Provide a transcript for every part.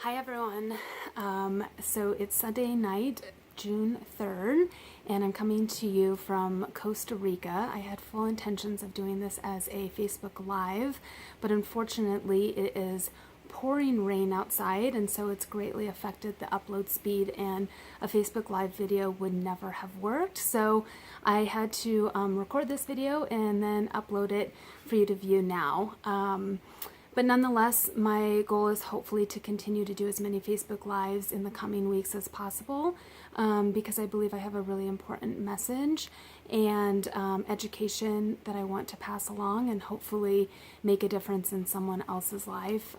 Hi everyone. So it's Sunday night, June 3rd, and I'm coming to you from Costa Rica. I had full intentions of doing this as a Facebook Live, but unfortunately it is pouring rain outside, and so it's greatly affected the upload speed, and a Facebook Live video would never have worked. So I had to record this video and then upload it for you to view now. But nonetheless, my goal is hopefully to continue to do as many Facebook Lives in the coming weeks as possible, because I believe I have a really important message and education that I want to pass along and hopefully make a difference in someone else's life.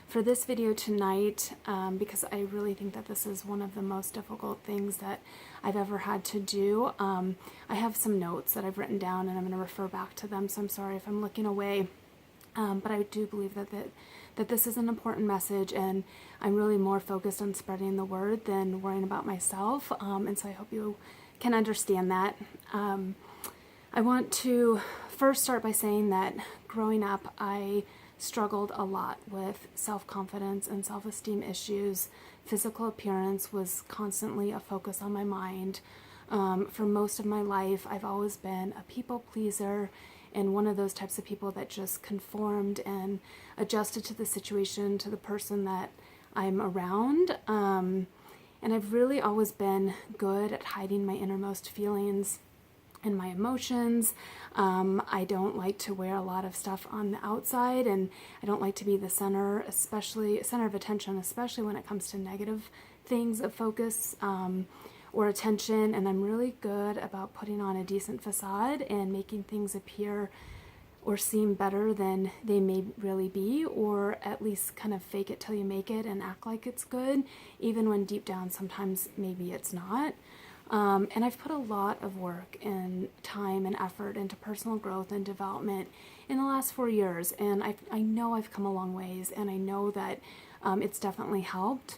For this video tonight, because I really think that this is one of the most difficult things that I've ever had to do, I have some notes that I've written down and I'm going to refer back to them, so I'm sorry if I'm looking away. But I do believe that this is an important message, and I'm really more focused on spreading the word than worrying about myself, and so I hope you can understand that. I want to first start by saying that growing up, I struggled a lot with self-confidence and self-esteem issues. Physical appearance was constantly a focus on my mind. For most of my life, I've always been a people pleaser and one of those types of people that just conformed and adjusted to the situation, to the person that I'm around. And I've really always been good at hiding my innermost feelings and my emotions. I don't like to wear a lot of stuff on the outside, and I don't like to be the center of attention, especially when it comes to negative things of focus or attention, and I'm really good about putting on a decent facade and making things appear or seem better than they may really be, or at least kind of fake it till you make it and act like it's good, even when deep down sometimes maybe it's not. And I've put a lot of work and time and effort into personal growth and development in the last 4 years, and I know I've come a long ways, and I know that it's definitely helped.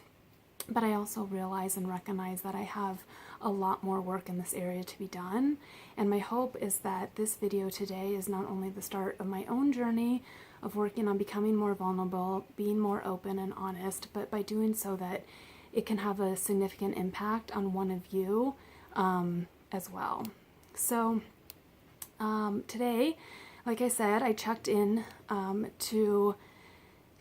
But I also realize and recognize that I have a lot more work in this area to be done. And my hope is that this video today is not only the start of my own journey of working on becoming more vulnerable, being more open and honest, but by doing so that it can have a significant impact on one of you as well. So today, like I said, I checked in to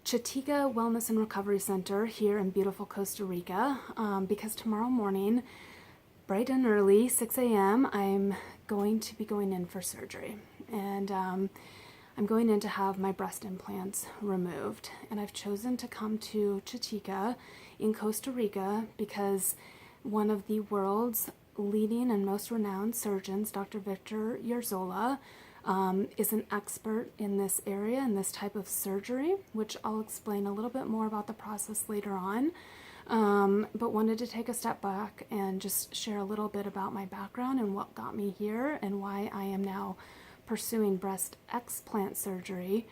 Chatika Wellness and Recovery Center here in beautiful Costa Rica, because tomorrow morning, bright and early, 6 a.m., I'm going to be going in for surgery. And I'm going in to have my breast implants removed. And I've chosen to come to Chatika in Costa Rica because one of the world's leading and most renowned surgeons, Dr. Victor Yarzola, is an expert in this area and this type of surgery, which I'll explain a little bit more about the process later on, but wanted to take a step back and just share a little bit about my background and what got me here and why I am now pursuing breast explant surgery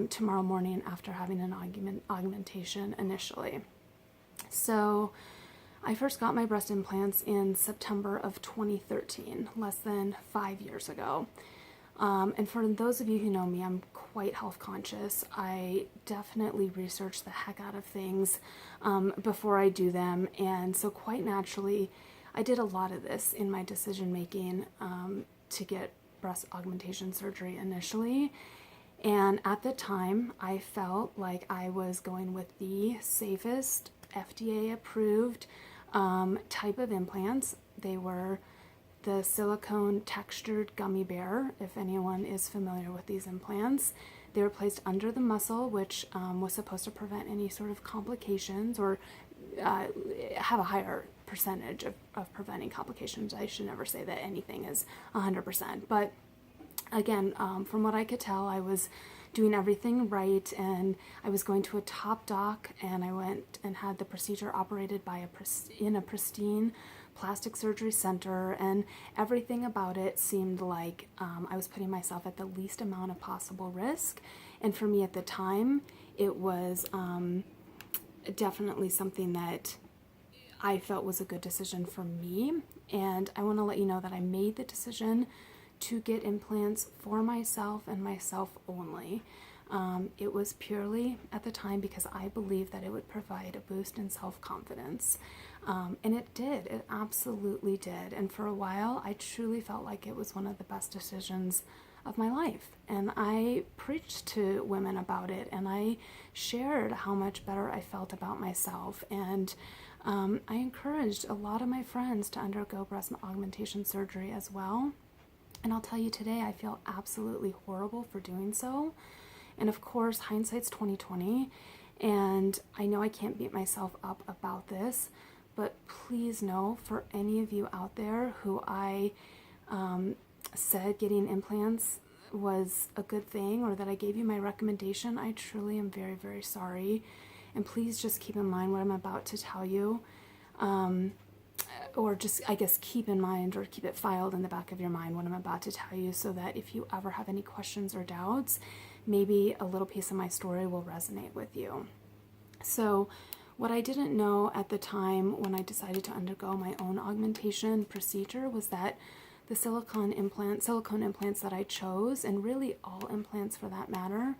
tomorrow morning after having an augmentation initially. So I first got my breast implants in September of 2013, less than 5 years ago. And for those of you who know me, I'm quite health conscious. I definitely research the heck out of things before I do them, and so quite naturally, I did a lot of this in my decision making to get breast augmentation surgery initially. And at the time, I felt like I was going with the safest, FDA approved type of implants. They were the silicone textured gummy bear, if anyone is familiar with these implants. They were placed under the muscle, which was supposed to prevent any sort of complications or have a higher percentage of preventing complications. I should never say that anything is 100%. But again, from what I could tell, I was doing everything right, and I was going to a top doc, and I went and had the procedure operated by in a pristine plastic surgery center, and everything about it seemed like I was putting myself at the least amount of possible risk. And for me at the time, it was definitely something that I felt was a good decision for me. And I want to let you know that I made the decision to get implants for myself and myself only. It was purely at the time because I believed that it would provide a boost in self-confidence. And it did. It absolutely did. And for a while, I truly felt like it was one of the best decisions of my life. And I preached to women about it, and I shared how much better I felt about myself. And I encouraged a lot of my friends to undergo breast augmentation surgery as well. And I'll tell you today, I feel absolutely horrible for doing so. And of course, hindsight's 2020, and I know I can't beat myself up about this, but please know, for any of you out there who I said getting implants was a good thing, or that I gave you my recommendation, I truly am very, very sorry. And please just keep in mind what I'm about to tell you. Or just, I guess, keep in mind, or keep it filed in the back of your mind what I'm about to tell you, so that if you ever have any questions or doubts, maybe a little piece of my story will resonate with you. So what I didn't know at the time when I decided to undergo my own augmentation procedure was that the silicone implants that I chose, and really all implants for that matter,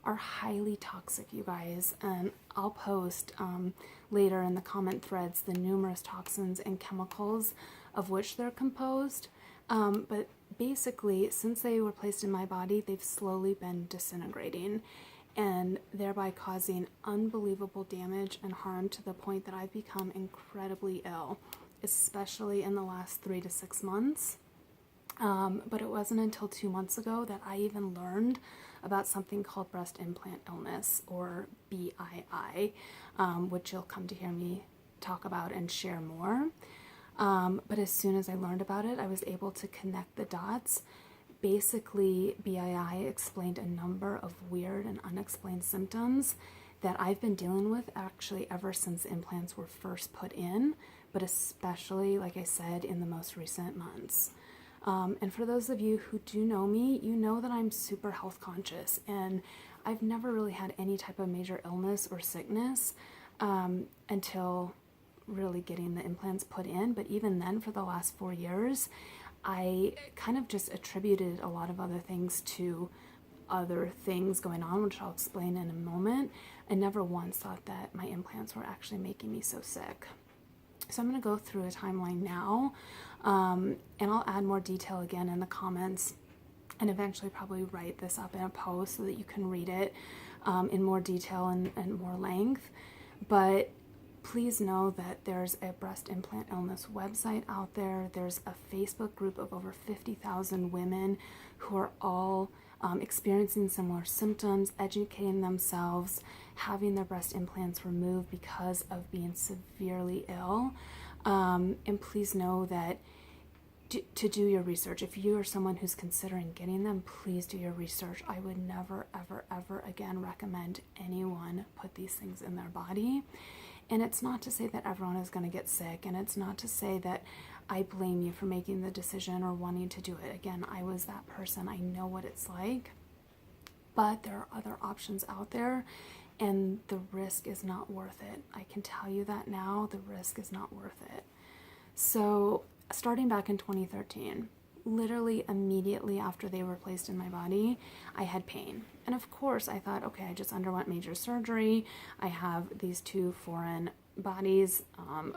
are highly toxic, you guys. And I'll post later in the comment threads the numerous toxins and chemicals of which they're composed. But basically, since they were placed in my body, they've slowly been disintegrating, and thereby causing unbelievable damage and harm, to the point that I've become incredibly ill, especially in the last 3 to 6 months. But it wasn't until 2 months ago that I even learned about something called breast implant illness, or BII, which you'll come to hear me talk about and share more. But as soon as I learned about it, I was able to connect the dots. Basically, BII explained a number of weird and unexplained symptoms that I've been dealing with actually ever since implants were first put in, but especially, like I said, in the most recent months. And for those of you who do know me, you know that I'm super health conscious, and I've never really had any type of major illness or sickness until really getting the implants put in. But even then, for the last 4 years, I kind of just attributed a lot of other things to other things going on, which I'll explain in a moment, and never once thought that my implants were actually making me so sick. So I'm going to go through a timeline now, and I'll add more detail again in the comments, and eventually probably write this up in a post so that you can read it in more detail and more length. But please know that there's a breast implant illness website out there. There's a Facebook group of over 50,000 women who are all experiencing similar symptoms, educating themselves, having their breast implants removed because of being severely ill. And please know that to do your research. If you are someone who's considering getting them, please do your research. I would never, ever, ever again recommend anyone put these things in their body. And it's not to say that everyone is going to get sick, and it's not to say that I blame you for making the decision or wanting to do it. Again, I was that person. I know what it's like. But there are other options out there, and the risk is not worth it. I can tell you that now. The risk is not worth it. So starting back in 2013, literally immediately after they were placed in my body, I had pain. And of course I thought, okay, I just underwent major surgery. I have these two foreign bodies,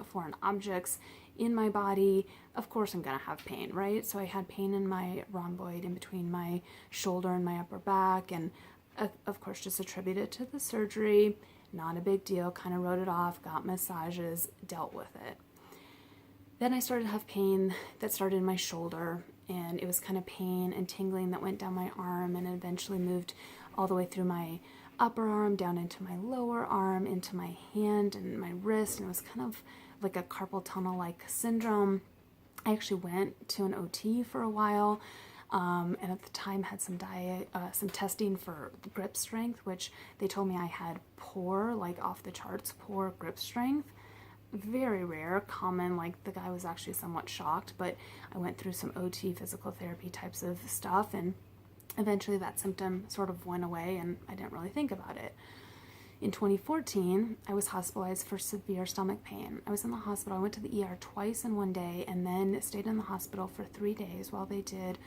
foreign objects in my body. Of course I'm gonna have pain, right? So I had pain in my rhomboid in between my shoulder and my upper back, and of course just attributed to the surgery. Not a big deal, kind of wrote it off, got massages, dealt with it. Then I started to have pain that started in my shoulder, and it was kind of pain and tingling that went down my arm and eventually moved all the way through my upper arm, down into my lower arm, into my hand and my wrist, and it was kind of like a carpal tunnel-like syndrome. I actually went to an OT for a while, and at the time had some testing for grip strength, which they told me I had poor, like off the charts, poor grip strength. Very rare, common, like the guy was actually somewhat shocked, but I went through some OT physical therapy types of stuff, and eventually that symptom sort of went away and I didn't really think about it. In 2014, I was hospitalized for severe stomach pain. I was in the hospital. I went to the ER twice in one day, and then stayed in the hospital for 3 days while they did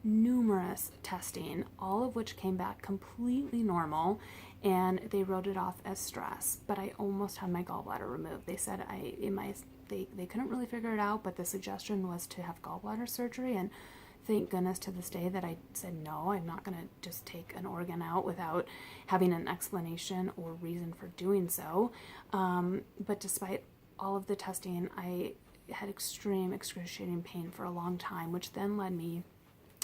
numerous testing, all of which came back completely normal, and they wrote it off as stress. But I almost had my gallbladder removed. They said they couldn't really figure it out, but the suggestion was to have gallbladder surgery, and thank goodness to this day that I said no, I'm not going to just take an organ out without having an explanation or reason for doing so. But despite all of the testing, I had extreme excruciating pain for a long time, which then led me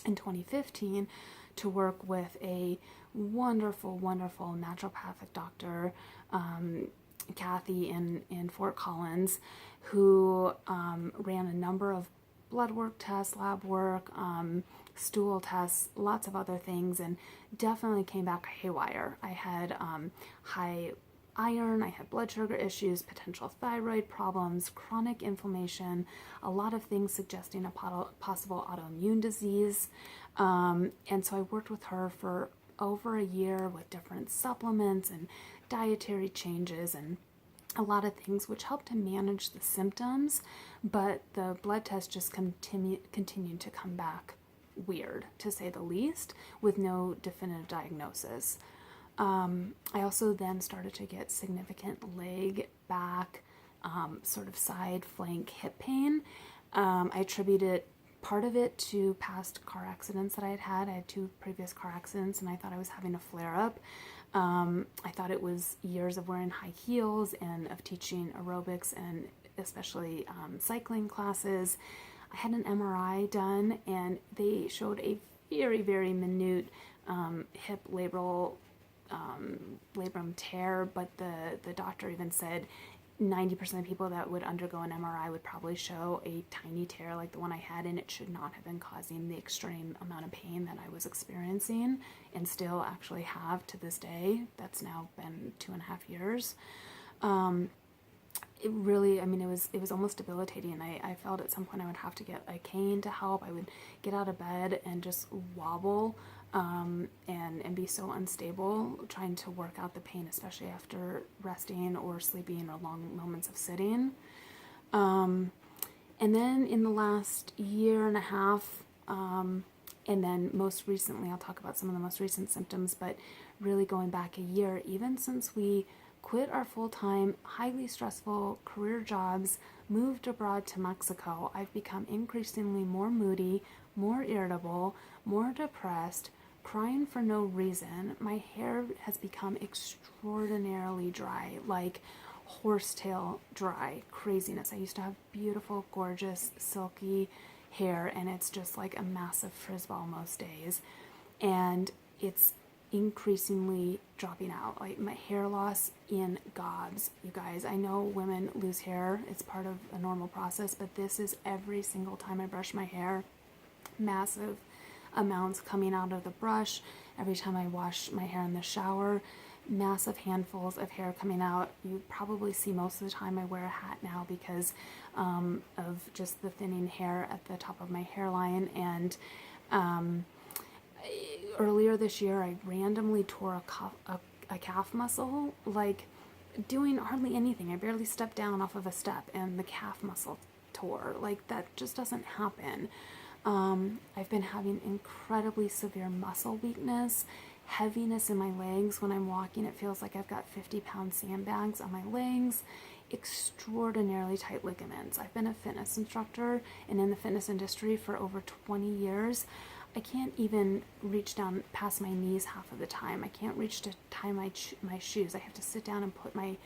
in 2015 to work with a wonderful, wonderful naturopathic doctor, Kathy in Fort Collins, who ran a number of blood work tests, lab work, stool tests, lots of other things, and definitely came back haywire. I had high iron, I had blood sugar issues, potential thyroid problems, chronic inflammation, a lot of things suggesting a possible autoimmune disease. And so I worked with her for over a year with different supplements and dietary changes and a lot of things which helped to manage the symptoms, but the blood test just continued to come back weird, to say the least, with no definitive diagnosis. I also then started to get significant leg, back, sort of side, flank, hip pain. I attributed part of it to past car accidents that I had. I had 2 previous car accidents, and I thought I was having a flare-up. I thought it was years of wearing high heels and of teaching aerobics and especially cycling classes. I had an MRI done, and they showed a very, very minute hip labrum tear, but the doctor even said 90% of people that would undergo an MRI would probably show a tiny tear like the one I had, and it should not have been causing the extreme amount of pain that I was experiencing and still actually have to this day. That's now been 2.5 years. It really, I mean, it was almost debilitating. I felt at some point I would have to get a cane to help. I would get out of bed and just wobble and be so unstable trying to work out the pain, especially after resting or sleeping or long moments of sitting. And then in the last year and a half, and then most recently, I'll talk about some of the most recent symptoms, but really going back a year, even since we quit our full-time, highly stressful career jobs, moved abroad to Mexico, I've become increasingly more moody, more irritable, more depressed, crying for no reason. My hair has become extraordinarily dry, like horsetail dry craziness. I used to have beautiful, gorgeous, silky hair, and it's just like a massive frizz-ball most days. And it's increasingly dropping out, like my hair loss in gobs. You guys, I know women lose hair, it's part of a normal process, but this is every single time I brush my hair, massive amounts coming out of the brush. Every time I wash my hair in the shower, massive handfuls of hair coming out. You probably see most of the time I wear a hat now because of just the thinning hair at the top of my hairline. And earlier this year, I randomly tore a calf muscle, like doing hardly anything. I barely stepped down off of a step and the calf muscle tore. Like, that just doesn't happen. I've been having incredibly severe muscle weakness, heaviness in my legs. When I'm walking, it feels like I've got 50-pound sandbags on my legs, extraordinarily tight ligaments. I've been a fitness instructor and in the fitness industry for over 20 years. I can't even reach down past my knees half of the time. I can't reach to tie my shoes. I have to sit down and put my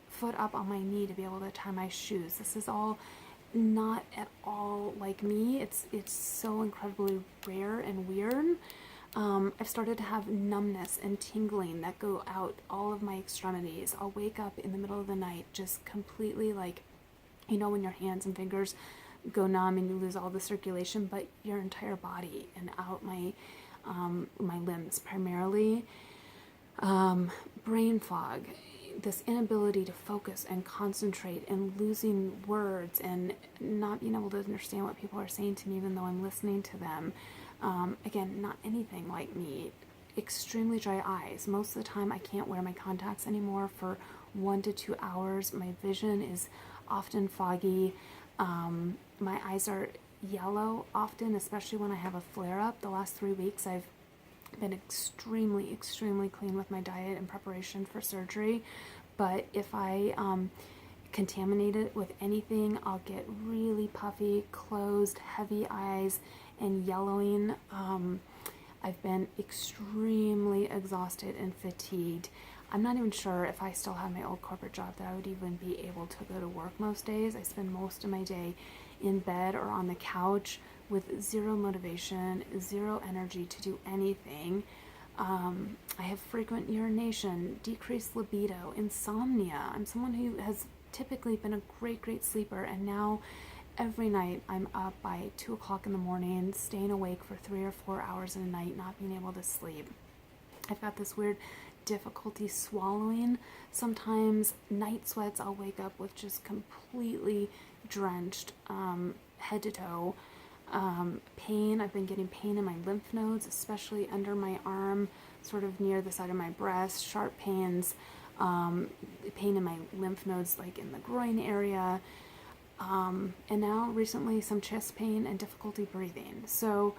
foot up on my knee to be able to tie my shoes. This is all not at all like me. It's so incredibly rare and weird. I've started to have numbness and tingling that go out all of my extremities. I'll wake up in the middle of the night just completely, like, you know, when your hands and fingers go numb and you lose all the circulation, but your entire body and out my limbs primarily. Brain fog, this inability to focus and concentrate and losing words and not being able to understand what people are saying to me even though I'm listening to them. Again, not anything like me. Extremely dry eyes. Most of the time I can't wear my contacts anymore for 1 to 2 hours. My vision is often foggy. My eyes are yellow often, especially when I have a flare-up. The last 3 weeks I've been extremely, extremely clean with my diet in preparation for surgery. But if I contaminate it with anything, I'll get really puffy, closed, heavy eyes, and yellowing. I've been extremely exhausted and fatigued. I'm not even sure if I still have my old corporate job that I would even be able to go to work most days. I spend most of my day in bed or on the couch with zero motivation, zero energy to do anything. I have frequent urination, decreased libido, insomnia. I'm someone who has typically been a great, great sleeper, and now every night I'm up by 2 o'clock in the morning, staying awake for 3 or 4 hours in a night, not being able to sleep. I've got this weird difficulty swallowing. Sometimes night sweats, I'll wake up with just completely drenched head to toe. Pain, I've been getting pain in my lymph nodes, especially under my arm, sort of near the side of my breast, sharp pains, pain in my lymph nodes like in the groin area, and now recently some chest pain and difficulty breathing. So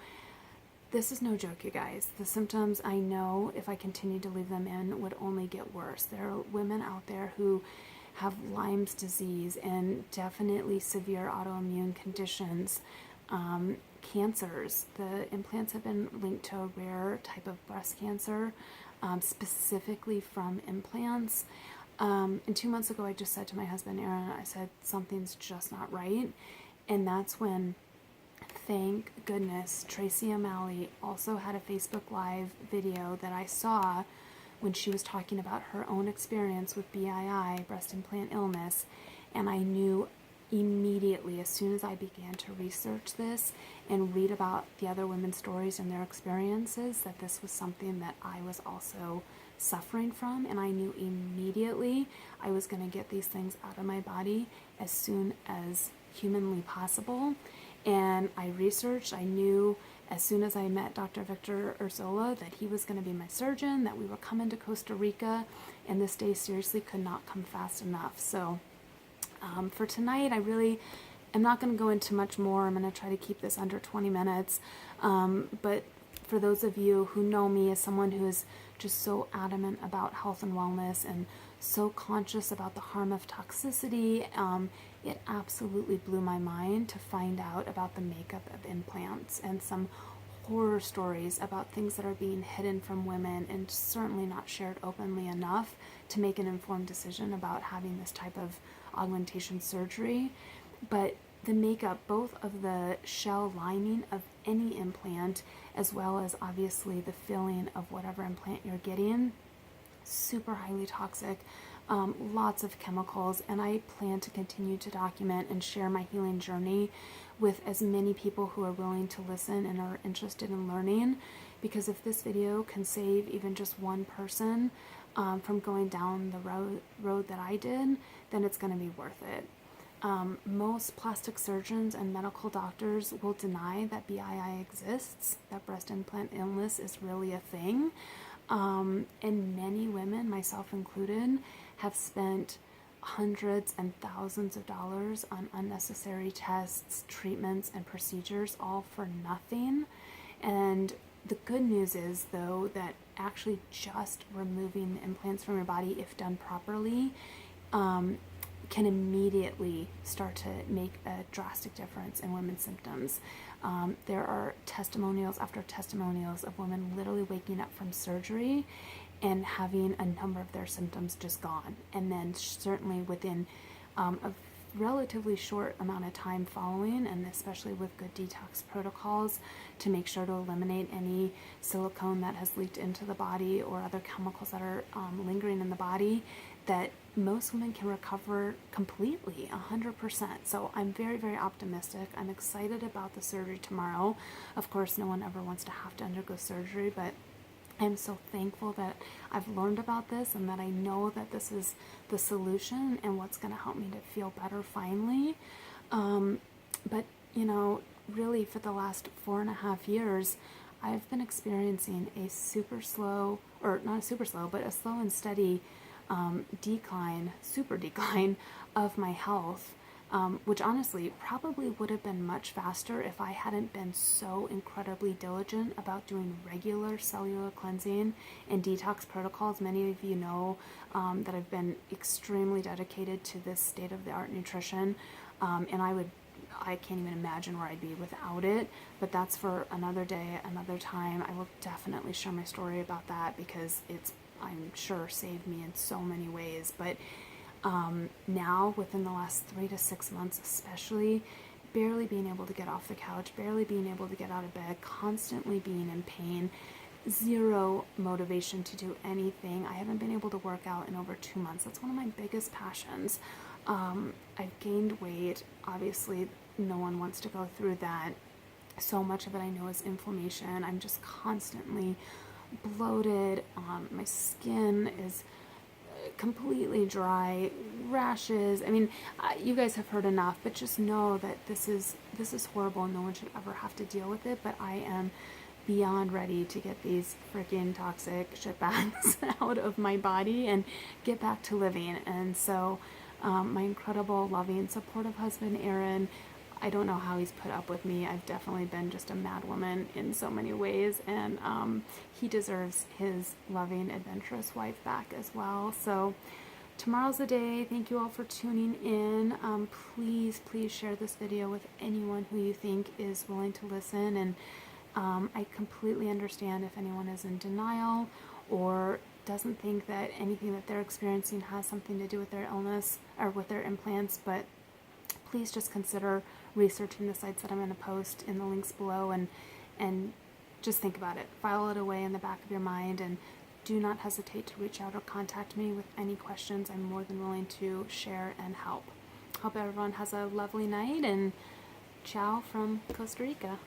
this is no joke, you guys. The symptoms, I know if I continue to leave them in, would only get worse. There are women out there who have Lyme's disease and definitely severe autoimmune conditions, cancers. The implants have been linked to a rare type of breast cancer, specifically from implants. And 2 months ago, I just said to my husband, Aaron, I said, something's just not right. And that's when, thank goodness, Tracy O'Malley also had a Facebook Live video that I saw when she was talking about her own experience with BII, breast implant illness. And I knew immediately, as soon as I began to research this and read about the other women's stories and their experiences, that this was something that I was also suffering from. And I knew immediately I was going to get these things out of my body as soon as humanly possible. And I researched. I knew as soon as I met Dr. Victor Urzola that he was going to be my surgeon, that we were coming to Costa Rica, and this day seriously could not come fast enough. So for tonight, I really am not going to go into much more. I'm going to try to keep this under 20 minutes. But for those of you who know me as someone who is just so adamant about health and wellness and so conscious about the harm of toxicity, it absolutely blew my mind to find out about the makeup of implants and some horror stories about things that are being hidden from women and certainly not shared openly enough to make an informed decision about having this type of augmentation surgery. But the makeup, both of the shell lining of any implant as well as obviously the filling of whatever implant you're getting, super highly toxic, lots of chemicals, and I plan to continue to document and share my healing journey with as many people who are willing to listen and are interested in learning, because if this video can save even just one person from going down the road that I did, then it's going to be worth it. Most plastic surgeons and medical doctors will deny that BII exists, that breast implant illness is really a thing. And many women, myself included, have spent hundreds and thousands of dollars on unnecessary tests, treatments, and procedures, all for nothing. And the good news is, though, that actually just removing the implants from your body, if done properly, can immediately start to make a drastic difference in women's symptoms. There are testimonials after testimonials of women literally waking up from surgery and having a number of their symptoms just gone. And then certainly within a relatively short amount of time following, and especially with good detox protocols to make sure to eliminate any silicone that has leaked into the body or other chemicals that are lingering in the body, that most women can recover completely, 100%. So I'm very, very optimistic. I'm excited about the surgery tomorrow. Of course, no one ever wants to have to undergo surgery, but I'm so thankful that I've learned about this and that I know that this is the solution and what's going to help me to feel better finally. But, you know, really for the last 4.5 years, I've been experiencing a super slow, or not a super slow, but a slow and steady super decline of my health. which honestly probably would have been much faster if I hadn't been so incredibly diligent about doing regular cellular cleansing and detox protocols. Many of you know that I've been extremely dedicated to this state-of-the-art nutrition, and I can't even imagine where I'd be without it, but that's for another day, another time. I will definitely share my story about that because it's, I'm sure, saved me in so many ways. But now, within the last 3 to 6 months especially, barely being able to get off the couch, barely being able to get out of bed, constantly being in pain, zero motivation to do anything. I haven't been able to work out in over 2 months. That's one of my biggest passions. I've gained weight. Obviously, no one wants to go through that. So much of it I know is inflammation. I'm just constantly bloated. My skin is completely dry, rashes. I mean, you guys have heard enough, but just know that this is horrible and no one should ever have to deal with it. But I am beyond ready to get these freaking toxic shitbags out of my body and get back to living. And so my incredible, loving, supportive husband, Aaron, I don't know how he's put up with me. I've definitely been just a mad woman in so many ways, and he deserves his loving, adventurous wife back as well. So tomorrow's the day. Thank you all for tuning in. Please share this video with anyone who you think is willing to listen. And I completely understand if anyone is in denial or doesn't think that anything that they're experiencing has something to do with their illness or with their implants, but please just consider researching the sites that I'm going to post in the links below, and just think about it. File it away in the back of your mind, and do not hesitate to reach out or contact me with any questions. I'm more than willing to share and help. Hope everyone has a lovely night, and ciao from Costa Rica.